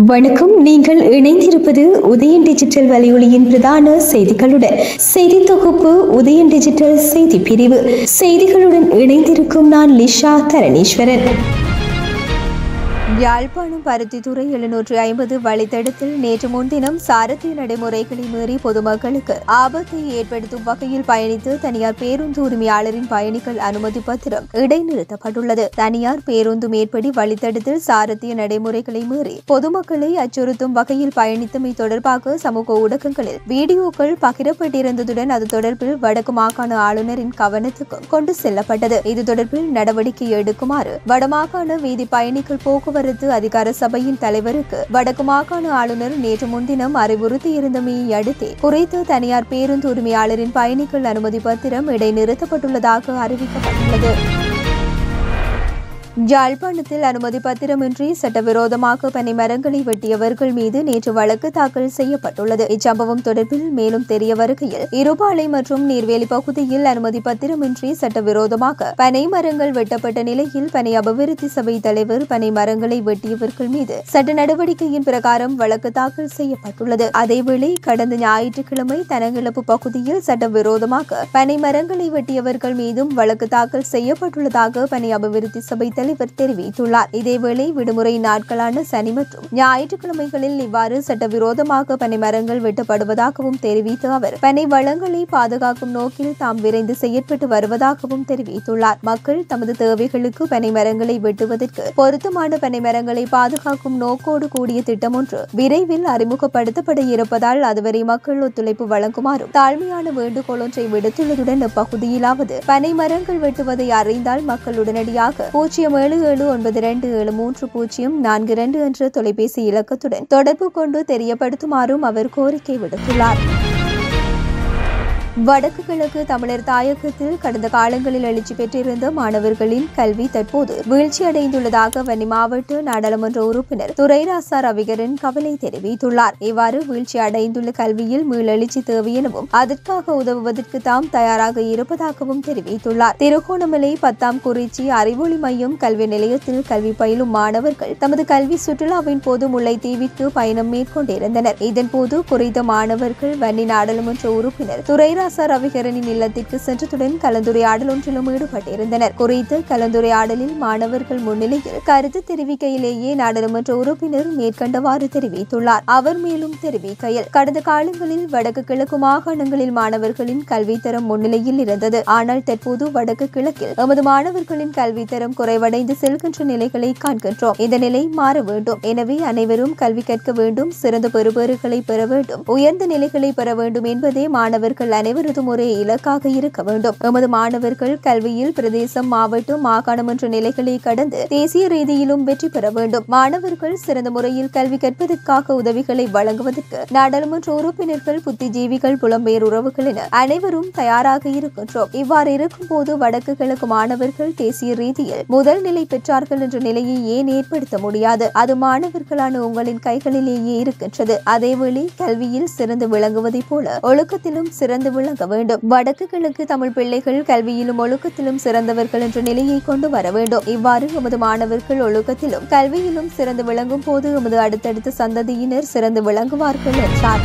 வணக்கம். நீங்கள் இணைந்திருப்பது உதயன் டிஜிட்டல் வலையொலியின் பிரதான செய்திகளுடன். செய்தி தொகுப்பு உதயன் டிஜிட்டல் செய்தி பிரிவு. செய்திகளுடன் இணைந்திருக்கும் நான் லிஷா தரணீஸ்வரன். யாழ்ப்பாணம் பருத்தித்துறை 750 வழித்தடத்தில் நேற்று முன்தினம் சாரதி நடைமுறைகளை மீறி பொதுமக்களுக்கு ஆபத்தை ஏற்படுத்தும் வகையில் பயணித்து தனியார் பேருந்து உரிமையாளரின் பயணிகள் அனுமதி பத்திரம் இடைநிறுத்தப்பட்டுள்ளது. தனியார் பேருந்து மேற்படி வழித்தடத்தில் சாரதிய நடைமுறைகளை மீறி பொதுமக்களை அச்சுறுத்தும் வகையில் பயணித்தமை தொடர்பாக சமூக ஊடகங்களில் வீடியோக்கள் பகிரப்பட்டிருந்ததுடன் அது தொடர்பில் வடக்கு மாகாண ஆளுநரின் கவனத்துக்கும் கொண்டு செல்லப்பட்டது. இது தொடர்பில் நடவடிக்கை எடுக்குமாறு வடமாகாண வீதி பயணிகள் போக்குவரத்து அதிகார சபையின் தலைவருக்கு வடக்கு மாகாண ஆளுநர் நேற்று முன்தினம் அறிவுறுத்தியிருந்தமையை அடுத்து குறித்த தனியார் பேருந்து உரிமையாளரின் பயணிகள் அனுமதி பத்திரம் இடைநிறுத்தப்பட்டுள்ளதாக அறிவிக்கப்பட்டுள்ளது. யாழ்ப்பாணத்தில் அனுமதி பத்திரமின்றி சட்டவிரோதமாக பனை மரங்களை வெட்டியவர்கள் மீது நேற்று வழக்கு தாக்கல் செய்யப்பட்டுள்ளது. இச்சம்பவம் தொடர்பில் மேலும் தெரிய வருகையில் இருபாலை மற்றும் நீர்வேலி பகுதியில் அனுமதி பத்திரமின்றி சட்டவிரோதமாக பனை மரங்கள் வெட்டப்பட்ட நிலையில் பனை அபிவிருத்தி சபை தலைவர் பனை மரங்களை வெட்டியவர்கள் மீது சட்ட நடவடிக்கையின் பிரகாரம் வழக்கு தாக்கல் செய்யப்பட்டுள்ளது. அதேவேளை கடந்த ஞாயிற்றுக்கிழமை தனங்கிழப்பு பகுதியில் சட்டவிரோதமாக பனை மரங்களை வெட்டியவர்கள் மீதும் வழக்கு தாக்கல் செய்யப்பட்டுள்ளதாக பனை அபிவிருத்தி சபை தலைவர் தெரிவித்துள்ளார். இதேவேளை விடுமுறை நாட்களான சனி மற்றும் ஞாயிற்றுக்கிழமைகளில் இவ்வாறு சட்டவிரோதமாக பனை மரங்கள் வெட்டப்படுவதாகவும் தெரிவித்த அவர் பனை வளங்களை பாதுகாக்கும் நோக்கில் தாம் விரைந்து செயற்பட்டு வருவதாகவும் தெரிவித்துள்ளார். மக்கள் தமது தேவைகளுக்கு பனை மரங்களை வெட்டுவதற்கு பொருத்தமான பனை மரங்களை பாதுகாக்கும் நோக்கோடு கூடிய திட்டம் ஒன்று விரைவில் அறிமுகப்படுத்தப்பட இருப்பதால் அதுவரை மக்கள் ஒத்துழைப்பு வழங்குமாறும் தாழ்மையான வேண்டுகோள் ஒன்றை விடுத்துள்ளதுடன் இப்பகுதியிலாவது பனை மரங்கள் வெட்டுவதை அறிந்தால் மக்கள் உடனடியாக 077927304 என்ற தொலைபேசி இலக்கத்துடன் தொடர்பு கொண்டு தெரியப்படுத்துமாறும் அவர் கோரிக்கை விடுத்துள்ளார். வடக்கு கிழக்கு தமிழர் தாயகத்தில் கடந்த காலங்களில் எழுச்சி பெற்றிருந்த மாணவர்களின் கல்வி தற்போது வீழ்ச்சியடைந்துள்ளதாக வன்னி மாவட்ட நாடாளுமன்ற உறுப்பினர் துரைராசா ரவிகரன் கவலை தெரிவித்துள்ளார். இவ்வாறு வீழ்ச்சி அடைந்துள்ள கல்வியில் மீளெழுச்சி தேவை எனவும் அதற்காக உதவுவதற்கு தாம் தயாராக இருப்பதாகவும் தெரிவித்துள்ளார். திருகோணமலை 10ஆம் குறிச்சி அறிவொளி மையம் கல்வி நிலையத்தில் கல்வி பயிலும் மாணவர்கள் தமது கல்வி சுற்றுலாவின் போது முல்லைத்தீவிற்கு பயணம் மேற்கொண்டிருந்தனர். இதன்போது குறித்த மாணவர்கள் வன்னி நாடாளுமன்ற உறுப்பினர் துரைராசா ரவிகரனின் இல்லத்திற்கு சென்றதுடன் கலந்துரையாடல் ஒன்றிலும் ஈடுபட்டிருந்தனர். குறித்த கலந்துரையாடலில் மாணவர்கள் முன்னிலையில் கருத்து தெரிவிக்கையிலேயே நாடாளுமன்ற உறுப்பினர் மேற்கண்டவாறு தெரிவித்துள்ளார். அவர் மேலும் தெரிவிக்கையில் கடந்த காலங்களில் வடக்கு கிழக்கு மாகாணங்களில் மாணவர்களின் கல்வித்தரம் முன்னிலையில் இருந்தது. ஆனால் தற்போது வடக்கு கிழக்கில் எமது மாணவர்களின் கல்வித்தரம் குறைவடைந்து செல்கின்ற நிலைகளை காண்கின்றோம். இந்த நிலை மாற வேண்டும். எனவே அனைவரும் கல்வி கற்க வேண்டும், சிறந்த பெறுபேறுகளை பெற வேண்டும், உயர்ந்த நிலைகளை பெற வேண்டும் என்பதே மாணவர்கள் அனைவரதும் ஒரே இலக்காக இருக்க வேண்டும். எமது மாணவர்கள் கல்வியில் பிரதேசம், மாவட்டம், மாகாணம் என்ற நிலைகளை கடந்து தேசிய ரீதியிலும் வெற்றி பெற வேண்டும். மாணவர்கள் சிறந்த முறையில் கல்வி கற்பதற்காக உதவிகளை வழங்குவதற்கு நாடாளுமன்ற உறுப்பினர்கள், புத்திஜீவிகள், புலம்பெயர் உறவுகள் என அனைவரும் தயாராக இருக்கின்றோம். இவ்வாறு இருக்கும் போது வடக்கு கிழக்கு மாணவர்கள் தேசிய ரீதியில் முதல் நிலை பெற்றார்கள் என்ற நிலையை ஏன் ஏற்படுத்த முடியாது? அது மாணவர்களான உங்களின் கைகளிலேயே இருக்கின்றது. அதேவேளை கல்வியில் சிறந்து விளங்குவதைப் போல ஒழுக்கத்திலும் சிறந்து விளங்க வேண்டும். வடக்கு கிழக்கு தமிழ் பிள்ளைகள் கல்வியிலும் ஒழுக்கத்திலும் சிறந்தவர்கள் என்ற நிலையை கொண்டு வர வேண்டும். இவ்வாறு எமது மாணவர்கள் ஒழுக்கத்திலும் கல்வியிலும் சிறந்து விளங்கும் போது எமது அடுத்தடுத்த சந்ததியினர் சிறந்து விளங்குவார்கள் என்றார்.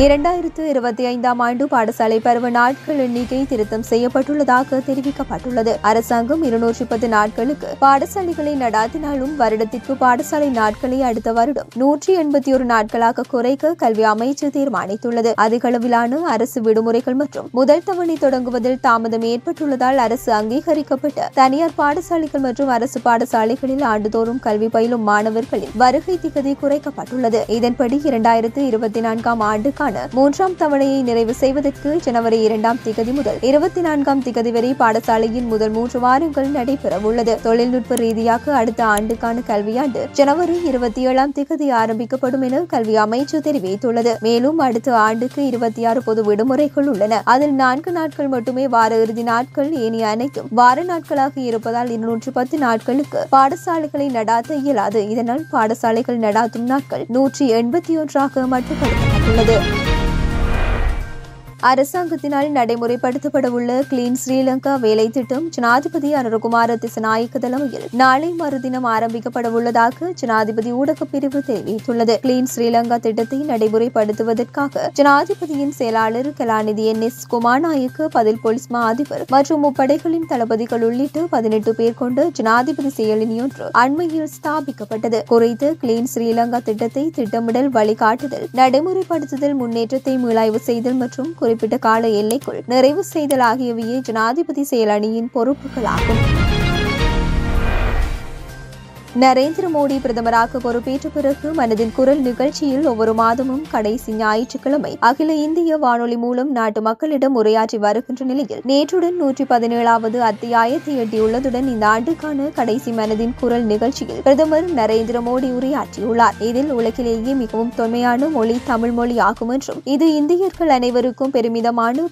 2025ஆம் ஆண்டு பாடசாலை பருவ நாட்கள் எண்ணிக்கை திருத்தம் செய்யப்பட்டுள்ளதாக தெரிவிக்கப்பட்டுள்ளது. அரசாங்கம் 210 நாட்களுக்கு பாடசாலைகளை நடாத்தினாலும் வருடத்திற்கு பாடசாலை நாட்களை அடுத்த வருடம் 181 நாட்களாக குறைக்க கல்வி அமைச்சு தீர்மானித்துள்ளது. அதிகளவிலான அரசு விடுமுறைகள் மற்றும் முதல் தவணை தொடங்குவதில் தாமதம் ஏற்பட்டுள்ளதால் அரசு அங்கீகரிக்கப்பட்ட தனியார் பாடசாலைகள் மற்றும் அரசு பாடசாலைகளில் ஆண்டுதோறும் கல்வி பயிலும் மாணவர்களின் வருகை திகதி குறைக்கப்பட்டுள்ளது. இதன்படி 2024ஆம் ஆண்டுக்கான 3ஆம் தவணையை நிறைவு செய்வதற்கு ஜனவரி 2ஆம் திகதி முதல் 24ஆம் திகதி வரை பாடசாலையின் முதல் 3 வாரங்கள் நடைபெறவுள்ளது. தொழில்நுட்ப ரீதியாக அடுத்த ஆண்டுக்கான கல்வியாண்டு ஜனவரி 27ஆம் திகதி ஆரம்பிக்கப்படும் என கல்வி அமைச்சு தெரிவித்துள்ளது. மேலும் அடுத்த ஆண்டுக்கு 26 பொது விடுமுறைகள் உள்ளன. அதில் 4 நாட்கள் மட்டுமே வார இறுதி நாட்கள், ஏனைய அனைத்தும் வார நாட்களாக இருப்பதால் 210 நாட்களுக்கு பாடசாலைகளை நடாத்த இயலாது. இதனால் பாடசாலைகள் நடாத்தும் நாட்கள் 181ஆக மட்டுப்படுத்தப்பட்டுள்ளது. அரசாங்கத்தினால் நடைமுறைப்படுத்தப்படவுள்ள கிளீன் ஸ்ரீலங்கா வேலை திட்டம் ஜனாதிபதி அனுரகுமார திசநாயக்க தலைமையில் நாளை மறுதினம் ஆரம்பிக்கப்படவுள்ளதாக ஜனாதிபதி ஊடகப் பிரிவு தெரிவித்துள்ளது. கிளீன் ஸ்ரீலங்கா திட்டத்தை நடைமுறைப்படுத்துவதற்காக ஜனாதிபதியின் செயலாளர் கலாநிதி NS குமாநாயக்க, பதில் போலீஸ் மா அதிபர் மற்றும் முப்படைகளின் தளபதிகள் உள்ளிட்ட 18 பேர் கொண்ட ஜனாதிபதி செயலணி ஒன்று அண்மையில் ஸ்தாபிக்கப்பட்டது. குறித்த கிளீன் ஸ்ரீலங்கா திட்டத்தை திட்டமிடல், வழிகாட்டுதல், நடைமுறைப்படுத்துதல், முன்னேற்றத்தை மீளாய்வு செய்தல் மற்றும் குறிப்பிட்ட கால எல்லைக்குள் நிறைவு செய்தல் ஆகியவையே ஜனாதிபதி செயலணியின் பொறுப்புகளாகும். நரேந்திர மோடி பிரதமராக பொறுப்பேற்ற பிறகு மனதின் குரல் நிகழ்ச்சியில் ஒவ்வொரு மாதமும் கடைசி ஞாயிற்றுக்கிழமை அகில இந்திய வானொலி மூலம் நாட்டு மக்களிடம் உரையாற்றி வருகின்ற நிலையில் நேற்றுடன் 117வது அத்தியாயத்தை எட்டியுள்ளதுடன் இந்த ஆண்டுக்கான கடைசி மனதின் குரல் நிகழ்ச்சியில் பிரதமர் நரேந்திர மோடி உரையாற்றியுள்ளார். இதில் உலகிலேயே மிகவும் தொன்மையான மொழி தமிழ் மொழி ஆகும் என்றும் இது இந்தியர்கள் அனைவருக்கும்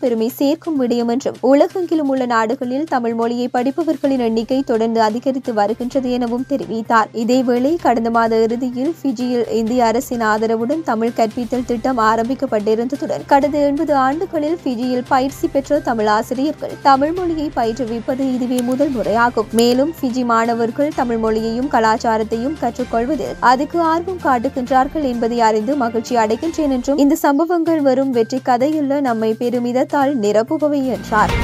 பெருமை சேர்க்கும் விடயம் என்றும் உலகெங்கிலும் உள்ள நாடுகளில் தமிழ் மொழியை படிப்பவர்களின் எண்ணிக்கை தொடர்ந்து அதிகரித்து வருகின்றது எனவும் தெரிவித்தார். இதேவேளை கடந்த மாத இறுதியில் பிஜியில் இந்திய அரசின் ஆதரவுடன் தமிழ் கற்பித்தல் திட்டம் ஆரம்பிக்கப்பட்டிருந்ததுடன் கடந்த 80 ஆண்டுகளில் பிஜியில் பயிற்சி பெற்ற தமிழ் ஆசிரியர்கள் தமிழ் மொழியை பயிற்றுவிப்பது இதுவே முதல் முறையாகும். மேலும் பிஜி மாணவர்கள் தமிழ் மொழியையும் கலாச்சாரத்தையும் கற்றுக்கொள்வதில் அதிக ஆர்வம் காட்டுகின்றார்கள் என்பதை அறிந்து மகிழ்ச்சி அடைகின்றேன் என்றும் இந்த சம்பவங்கள் வரும் வெற்றி கதையல்ல, நம்மை பெருமிதத்தால் நிரப்புபவை என்றார்.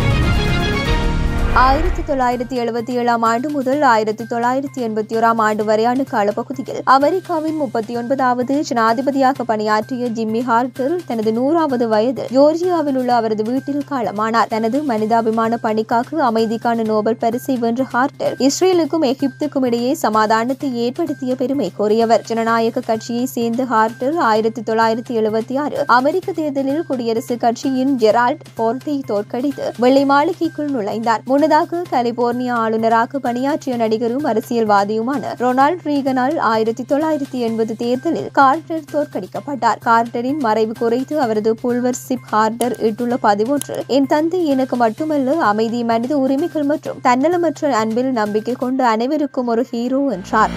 1977 ஆண்டு முதல் 1981 ஆண்டு வரையான காலப்பகுதியில் அமெரிக்காவின் 39வது ஜனாதிபதியாக பணியாற்றிய ஜிம்மி கார்ட்டர் தனது 100வது வயதில் ஜோர்ஜியாவில் உள்ள அவரது வீட்டில் காலமானார். தனது மனிதாபிமான பணிக்காக அமைதிக்கான நோபல் பரிசை வென்ற கார்ட்டர் இஸ்ரேலுக்கும் எகிப்துக்கும் இடையே சமாதானத்தை ஏற்படுத்திய பெருமை கோரியவர். ஜனநாயக கட்சியை சேர்ந்த கார்ட்டர் 1976 அமெரிக்க தேர்தலில் குடியரசுக் கட்சியின் ஜெரால்ட் ஃபோர்டை தோற்கடித்து வெள்ளை மாளிகைக்குள் நுழைந்தார். முன்னதாக கலிபோர்னியா ஆளுநராக பணியாற்றிய நடிகரும் அரசியல்வாதியுமான ரொனால்ட் ரீகனால் 1980 தேர்தலில் கார்ட்டர் தோற்கடிக்கப்பட்டார். கார்ட்டரின் மறைவு குறித்து அவரது புல்வர் சிப் கார்ட்டர் இட்டுள்ள பதிவொன்றில், என் தந்தை எனக்கு மட்டுமல்ல, அமைதி, மனித உரிமைகள் மற்றும் தன்னலமற்ற அன்பில் நம்பிக்கை கொண்ட அனைவருக்கும் ஒரு ஹீரோ என்றார்.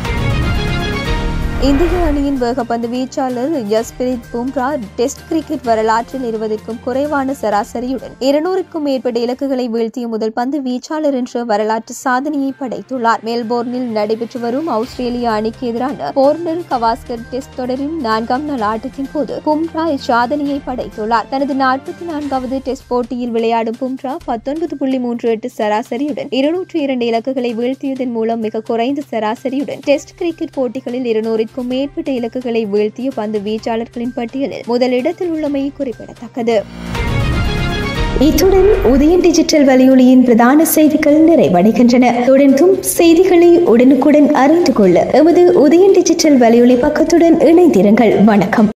இந்திய அணியின் வேகப்பந்து வீச்சாளர் ஜஸ்பிரித் பும்ரா டெஸ்ட் கிரிக்கெட் வரலாற்றில் 20க்கும் குறைவான சராசரியுடன் 200க்கும் மேற்பட்ட இலக்குகளை வீழ்த்திய முதல் பந்து வீச்சாளர் என்ற வரலாற்று சாதனையை படைத்துள்ளார். மெல்போர்னில் நடைபெற்று வரும் ஆஸ்திரேலிய அணிக்கு எதிரான போர்னர் கவாஸ்கர் டெஸ்ட் தொடரின் 4ஆம் நாள் ஆட்டத்தின் போது பும்ரா இச்சாதனையை படைத்துள்ளார். தனது 44வது டெஸ்ட் போட்டியில் விளையாடும் பும்ரா 19.38 சராசரியுடன் 202 இலக்குகளை வீழ்த்தியதன் மூலம் மிக குறைந்த சராசரியுடன் டெஸ்ட் கிரிக்கெட் போட்டிகளில் 200க்கும் மேற்பட்ட இலக்குகளை வீழ்த்திய பந்து வீச்சாளர்களின் பட்டியலில் முதலிடத்தில் உள்ளமை குறிப்பிடத்தக்கது. இத்துடன் உதயன் டிஜிட்டல் வலையொலியின் பிரதான செய்திகள் நிறைவடைகின்றன. தொடர்ந்தும் செய்திகளை உடனுக்குடன் அறிந்து கொள்ள எமது உதயன் டிஜிட்டல் வலையொலி பக்கத்துடன் இணைந்திருங்கள். வணக்கம்.